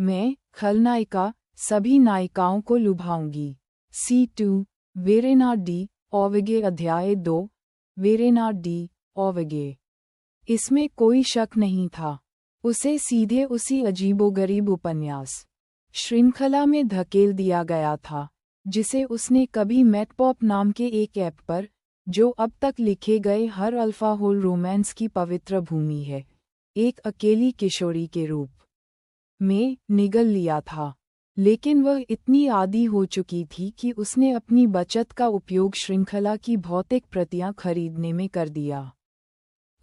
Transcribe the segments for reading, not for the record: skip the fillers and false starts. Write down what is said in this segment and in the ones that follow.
मैं, खलनायिका, सभी नायिकाओं को लुभाऊंगी। C2 वेरेना डी ओवेगे अध्याय 2 वेरेना डी ओवेगे। इसमें कोई शक नहीं था। उसे सीधे उसी अजीबोगरीब उपन्यास श्रृंखला में धकेल दिया गया था जिसे उसने कभी मैटपॉप नाम के एक ऐप पर, जो अब तक लिखे गए हर अल्फा होल रोमांस की पवित्र भूमि है, एक अकेली किशोरी के रूप में निगल लिया था। लेकिन वह इतनी आदी हो चुकी थी कि उसने अपनी बचत का उपयोग श्रृंखला की भौतिक प्रतियां खरीदने में कर दिया।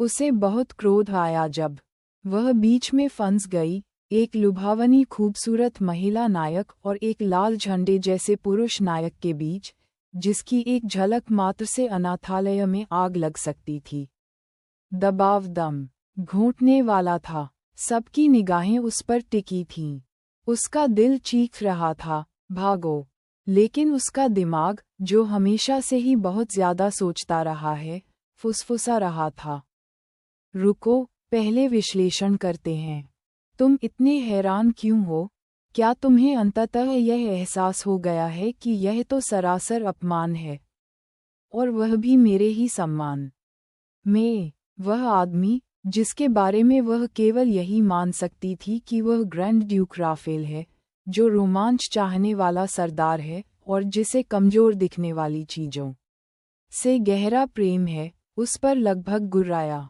उसे बहुत क्रोध आया जब वह बीच में फंस गई, एक लुभावनी खूबसूरत महिला नायक और एक लाल झंडे जैसे पुरुष नायक के बीच, जिसकी एक झलक मात्र से अनाथालय में आग लग सकती थी। दबाव दम घोंटने वाला था। सबकी निगाहें उस पर टिकी थीं। उसका दिल चीख रहा था, भागो। लेकिन उसका दिमाग, जो हमेशा से ही बहुत ज्यादा सोचता रहा है, फुसफुसा रहा था। रुको, पहले विश्लेषण करते हैं। तुम इतने हैरान क्यों हो? क्या तुम्हें अंततः यह एहसास हो गया है कि यह तो सरासर अपमान है, और वह भी मेरे ही सम्मान में? वह आदमी, जिसके बारे में वह केवल यही मान सकती थी कि वह ग्रैंड ड्यूक राफेल है, जो रोमांच चाहने वाला सरदार है और जिसे कमजोर दिखने वाली चीजों से गहरा प्रेम है, उस पर लगभग गुर्राया।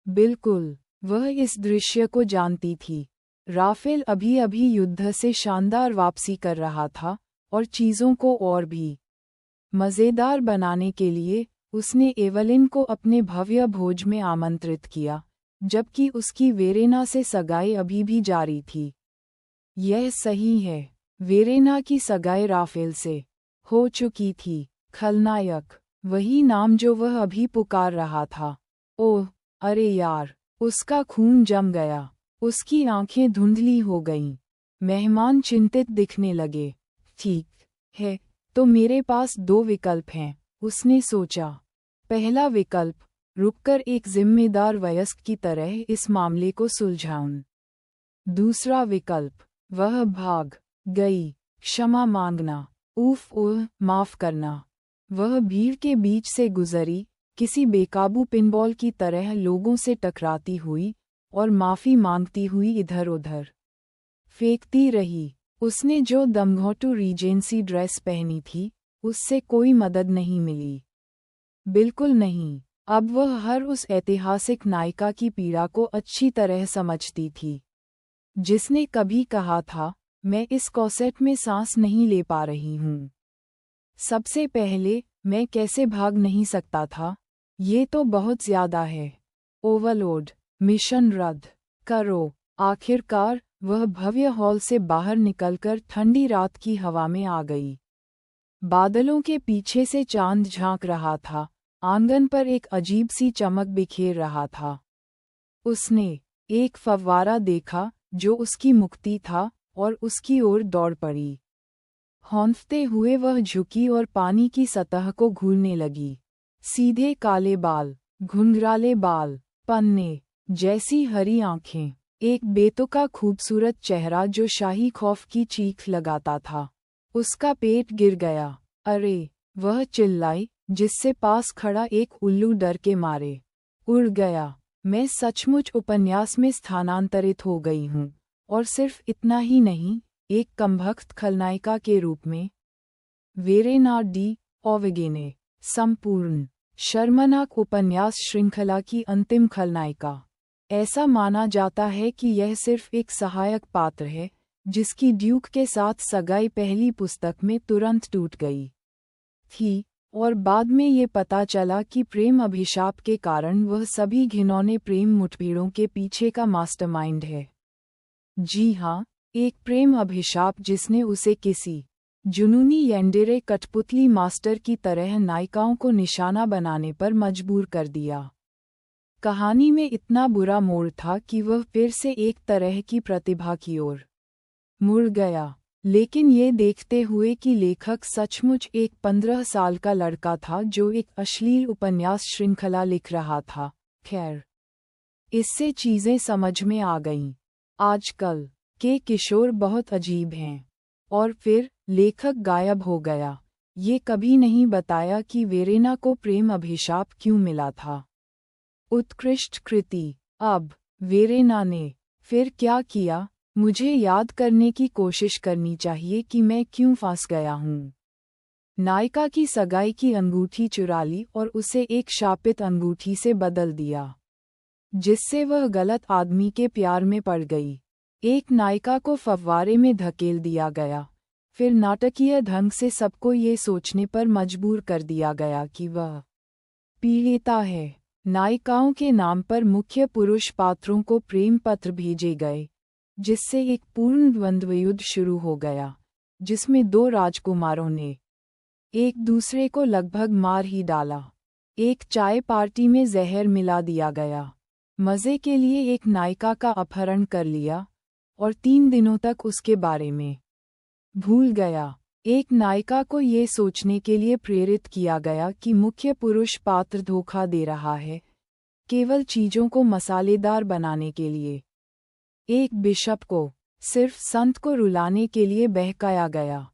बिल्कुल, वह इस दृश्य को जानती थी। राफेल अभी अभी युद्ध से शानदार वापसी कर रहा था, और चीजों को और भी मजेदार बनाने के लिए उसने एवलिन को अपने भव्य भोज में आमंत्रित किया, जबकि उसकी वेरेना से सगाई अभी भी जारी थी। यह सही है, वेरेना की सगाई राफेल से हो चुकी थी। खलनायक, वही नाम जो वह अभी पुकार रहा था। ओह, अरे यार, उसका खून जम गया। उसकी आंखें धुंधली हो गईं। मेहमान चिंतित दिखने लगे। ठीक है, तो मेरे पास 2 विकल्प हैं, उसने सोचा। पहला विकल्प, रुककर एक जिम्मेदार वयस्क की तरह इस मामले को सुलझाऊं। दूसरा विकल्प, वह भाग गई, क्षमा मांगना, माफ करना। वह भीड़ के बीच से गुजरी, किसी बेकाबू पिनबॉल की तरह लोगों से टकराती हुई और माफी मांगती हुई इधर-उधर फेंकती रही। उसने जो दमघोंटू रीजेंसी ड्रेस पहनी थी, उससे कोई मदद नहीं मिली। बिल्कुल नहीं। अब वह हर उस ऐतिहासिक नायिका की पीड़ा को अच्छी तरह समझती थी, जिसने कभी कहा था, मैं इस कॉसेट में सांस नहीं ले पा रही हूँ। सबसे पहले, मैं कैसे भाग नहीं सकता था? ये तो बहुत ज्यादा है। ओवरलोड, मिशन रद्द करो। आखिरकार, वह भव्य हॉल से बाहर निकलकर ठंडी रात की हवा में आ गई। बादलों के पीछे से चांद झांक रहा था, आंगन पर एक अजीब सी चमक बिखेर रहा था। उसने एक फव्वारा देखा, जो उसकी मुक्ति था, और उसकी ओर दौड़ पड़ी। हौंफते हुए वह झुकी और पानी की सतह को घूरने लगी। सीधे काले बाल, घुंघराले बाल, पन्ने जैसी हरी आंखें, एक बेतुका खूबसूरत चेहरा जो शाही खौफ की चीख लगाता था। उसका पेट गिर गया। अरे, वह चिल्लाई, जिससे पास खड़ा एक उल्लू डर के मारे उड़ गया। मैं सचमुच उपन्यास में स्थानांतरित हो गई हूँ, और सिर्फ इतना ही नहीं, एक कमबख्त खलनायिका के रूप में। वेरेना डी ओवेगे ने संपूर्ण शर्मनाक उपन्यास श्रृंखला की अंतिम खलनायिका। ऐसा माना जाता है कि यह सिर्फ एक सहायक पात्र है, जिसकी ड्यूक के साथ सगाई पहली पुस्तक में तुरंत टूट गई थी, और बाद में ये पता चला कि प्रेम अभिशाप के कारण वह सभी घिनौने प्रेम मुठभेड़ों के पीछे का मास्टरमाइंड है। जी हाँ, एक प्रेम अभिशाप जिसने उसे किसी जुनूनी यंडेरे कठपुतली मास्टर की तरह नायिकाओं को निशाना बनाने पर मजबूर कर दिया। कहानी में इतना बुरा मोड़ था कि वह फिर से एक तरह की प्रतिभा की ओर मुड़ गया, लेकिन ये देखते हुए कि लेखक सचमुच एक 15 साल का लड़का था जो एक अश्लील उपन्यास श्रृंखला लिख रहा था। खैर, इससे चीजें समझ में आ गईं। आजकल के किशोर बहुत अजीब हैं। और फिर लेखक गायब हो गया। ये कभी नहीं बताया कि वेरेना को प्रेम अभिशाप क्यों मिला था। उत्कृष्ट कृति। अब वेरेना ने फिर क्या किया, मुझे याद करने की कोशिश करनी चाहिए कि मैं क्यों फंस गया हूँ। नायिका की सगाई की अंगूठी चुरा ली और उसे एक शापित अंगूठी से बदल दिया, जिससे वह गलत आदमी के प्यार में पड़ गई। एक नायिका को फव्वारे में धकेल दिया गया, फिर नाटकीय ढंग से सबको ये सोचने पर मजबूर कर दिया गया कि वह पीड़िता है। नायिकाओं के नाम पर मुख्य पुरुष पात्रों को प्रेम पत्र भेजे गए, जिससे एक पूर्ण द्वंद्व युद्ध शुरू हो गया, जिसमें दो राजकुमारों ने एक दूसरे को लगभग मार ही डाला। एक चाय पार्टी में जहर मिला दिया गया। मज़े के लिए एक नायिका का अपहरण कर लिया और 3 दिनों तक उसके बारे में भूल गया। एक नायिका को ये सोचने के लिए प्रेरित किया गया कि मुख्य पुरुष पात्र धोखा दे रहा है, केवल चीज़ों को मसालेदार बनाने के लिए। एक बिशप को सिर्फ संत को रुलाने के लिए बहकाया गया।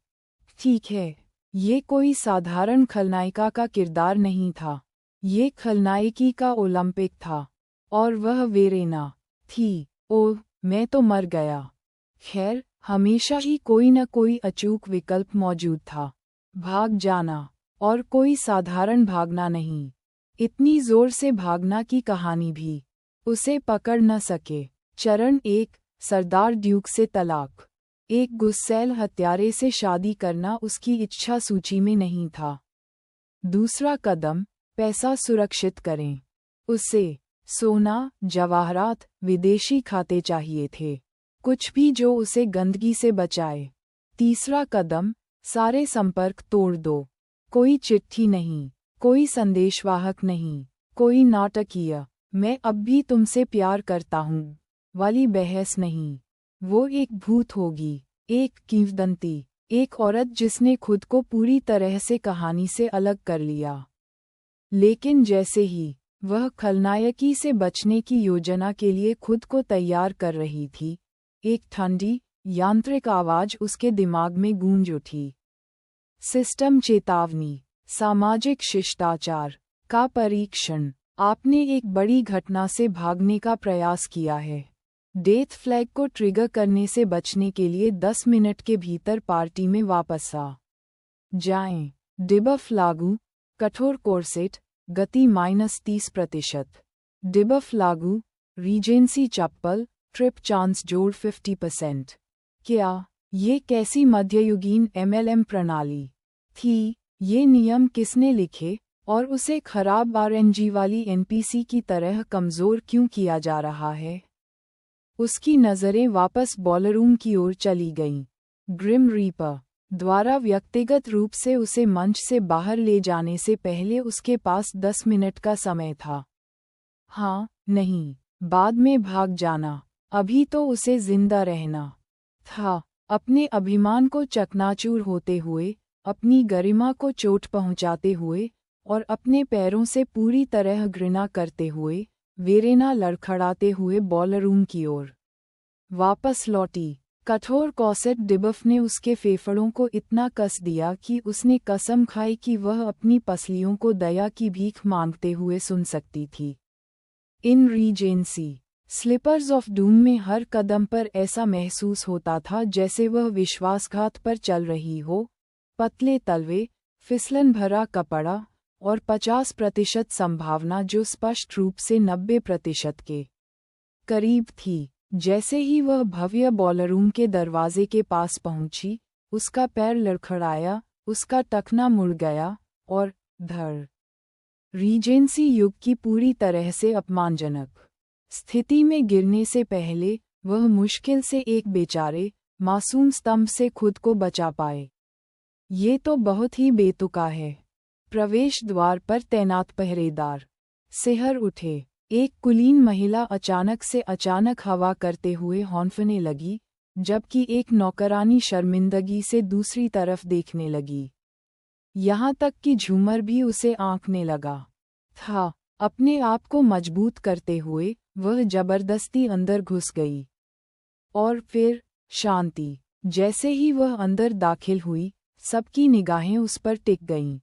ठीक है, ये कोई साधारण खलनायिका का किरदार नहीं था, ये खलनायिकी का ओलंपिक था, और वह वेरेना थी। ओह, मैं तो मर गया। खैर, हमेशा ही कोई न कोई अचूक विकल्प मौजूद था, भाग जाना, और कोई साधारण भागना नहीं। इतनी जोर से भागना की कहानी भी उसे पकड़ न सके। चरण 1, सरदार ड्यूक से तलाक। एक गुस्सैल हत्यारे से शादी करना उसकी इच्छा सूची में नहीं था। दूसरा कदम, पैसा सुरक्षित करें। उसे सोना, जवाहरात, विदेशी खाते चाहिए थे, कुछ भी जो उसे गंदगी से बचाए। तीसरा कदम, सारे संपर्क तोड़ दो। कोई चिट्ठी नहीं, कोई संदेशवाहक नहीं, कोई नाटकीय मैं अब भी तुमसे प्यार करता हूँ वाली बहस नहीं। वो एक भूत होगी, एक किंवदंती, एक औरत जिसने खुद को पूरी तरह से कहानी से अलग कर लिया। लेकिन जैसे ही वह खलनायकी से बचने की योजना के लिए खुद को तैयार कर रही थी, एक ठंडी, यांत्रिक आवाज उसके दिमाग में गूंज उठी। सिस्टम चेतावनी, सामाजिक शिष्टाचार का परीक्षण। आपने एक बड़ी घटना से भागने का प्रयास किया है। डेथ फ्लैग को ट्रिगर करने से बचने के लिए 10 मिनट के भीतर पार्टी में वापस आ जाएं। डिबफ लागू, कठोर कोर्सेट, गति -30%। डिबफ लागू, रीजेंसी चप्पल, ट्रिप चांस जोड़ 50%। क्या ये कैसी मध्ययुगीन MLM प्रणाली थी? ये नियम किसने लिखे और उसे खराब RNG वाली NPC की तरह कमज़ोर क्यों किया जा रहा है? उसकी नज़रें वापस बॉलरूम की ओर चली गईं। ग्रिम रीपर द्वारा व्यक्तिगत रूप से उसे मंच से बाहर ले जाने से पहले उसके पास 10 मिनट का समय था। हाँ, नहीं, बाद में भाग जाना, अभी तो उसे जिंदा रहना था। अपने अभिमान को चकनाचूर होते हुए, अपनी गरिमा को चोट पहुंचाते हुए और अपने पैरों से पूरी तरह घृणा करते हुए, वेरेना लड़खड़ाते हुए बॉलरूम की ओर वापस लौटी। कठोर कॉसेट डिबफ ने उसके फेफड़ों को इतना कस दिया कि उसने कसम खाई कि वह अपनी पसलियों को दया की भीख मांगते हुए सुन सकती थी। इन रीजेंसी स्लिपर्स ऑफ डूम में हर कदम पर ऐसा महसूस होता था जैसे वह विश्वासघात पर चल रही हो। पतले तलवे, फिसलन भरा कपड़ा और 50% संभावना जो स्पष्ट रूप से 90% के करीब थी। जैसे ही वह भव्य बॉलरूम के दरवाजे के पास पहुंची, उसका पैर लड़खड़ाया, उसका टखना मुड़ गया और धड़ रीजेंसी युग की पूरी तरह से अपमानजनक स्थिति में गिरने से पहले वह मुश्किल से एक बेचारे, मासूम स्तंभ से खुद को बचा पाए। ये तो बहुत ही बेतुका है। प्रवेश द्वार पर तैनात पहरेदार सिहर उठे। एक कुलीन महिला अचानक हवा करते हुए हौंफने लगी, जबकि एक नौकरानी शर्मिंदगी से दूसरी तरफ देखने लगी। यहाँ तक कि झूमर भी उसे आंकने लगा था। अपने आप को मजबूत करते हुए वह जबरदस्ती अंदर घुस गई। और फिर शांति। जैसे ही वह अंदर दाखिल हुई, सबकी निगाहें उस पर टिक गईं।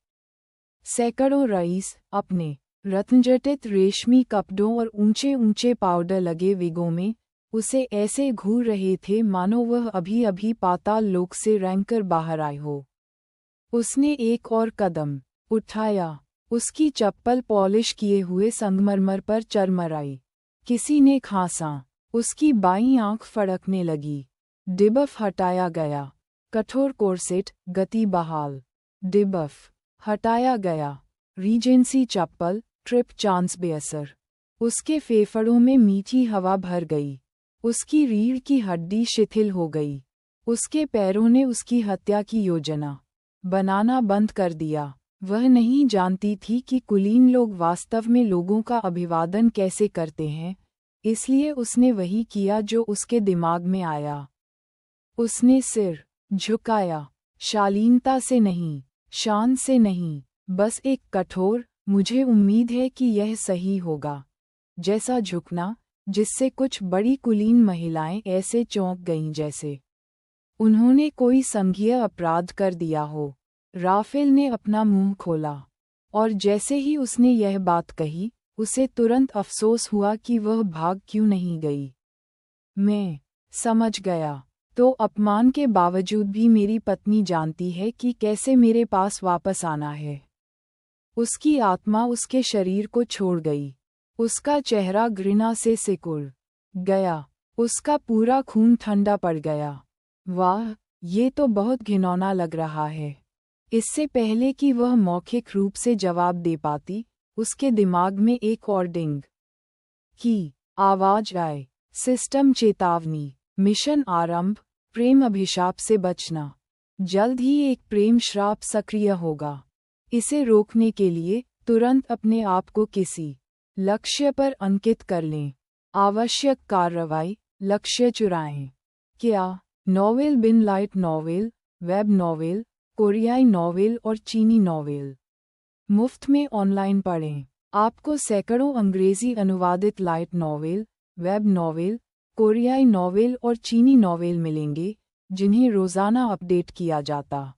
सैकड़ों रईस अपने रत्नजटित रेशमी कपड़ों और ऊंचे ऊंचे पाउडर लगे विगों में उसे ऐसे घूर रहे थे मानो वह अभी अभी पाताल लोक से रैंकर बाहर आए हो। उसने एक और कदम उठाया। उसकी चप्पल पॉलिश किए हुए संगमरमर पर चरमराई। किसी ने खांसा। उसकी बाईं आंख फड़कने लगी। डिबफ हटाया गया। कठोर कोर्सेट, गति बहाल। डिबफ हटाया गया। रीजेंसी चप्पल, ट्रिप चांस बेअसर। उसके फेफड़ों में मीठी हवा भर गई। उसकी रीढ़ की हड्डी शिथिल हो गई। उसके पैरों ने उसकी हत्या की योजना बनाना बंद कर दिया। वह नहीं जानती थी कि कुलीन लोग वास्तव में लोगों का अभिवादन कैसे करते हैं, इसलिए उसने वही किया जो उसके दिमाग में आया। उसने सिर झुकाया, शालीनता से नहीं, शान से नहीं, बस एक कठोर, मुझे उम्मीद है कि यह सही होगा, जैसा झुकना, जिससे कुछ बड़ी कुलीन महिलाएं ऐसे चौंक गईं जैसे उन्होंने कोई संघीय अपराध कर दिया हो। राफेल ने अपना मुंह खोला, और जैसे ही उसने यह बात कही, उसे तुरंत अफसोस हुआ कि वह भाग क्यों नहीं गई। मैं समझ गया। तो अपमान के बावजूद भी मेरी पत्नी जानती है कि कैसे मेरे पास वापस आना है। उसकी आत्मा उसके शरीर को छोड़ गई। उसका चेहरा घृणा से सिकुड़ गया। उसका पूरा खून ठंडा पड़ गया। वाह, ये तो बहुत घिनौना लग रहा है। इससे पहले कि वह मौखिक रूप से जवाब दे पाती, उसके दिमाग में एक और डिंग की आवाज आए। सिस्टम चेतावनी, मिशन आरंभ, प्रेम अभिशाप से बचना। जल्द ही एक प्रेम श्राप सक्रिय होगा। इसे रोकने के लिए तुरंत अपने आप को किसी लक्ष्य पर अंकित कर लें। आवश्यक कार्रवाई, लक्ष्य चुराएं। क्या? नॉवेल बिन लाइट नॉवेल, वेब नॉवेल, कोरियाई नॉवेल और चीनी नॉवेल मुफ्त में ऑनलाइन पढ़ें। आपको सैकड़ों अंग्रेजी अनुवादित लाइट नॉवेल, वेब नॉवेल, कोरियाई नॉवेल और चीनी नॉवेल मिलेंगे, जिन्हें रोज़ाना अपडेट किया जाता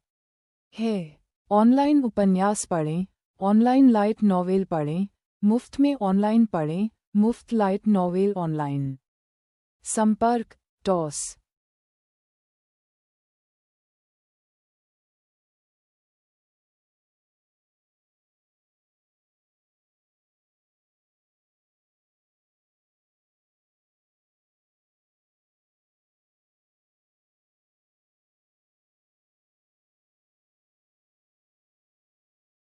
है। ऑनलाइन उपन्यास पढ़ें, ऑनलाइन लाइट नॉवेल पढ़ें, मुफ्त में ऑनलाइन पढ़ें, मुफ्त लाइट नॉवेल ऑनलाइन। संपर्क टॉस।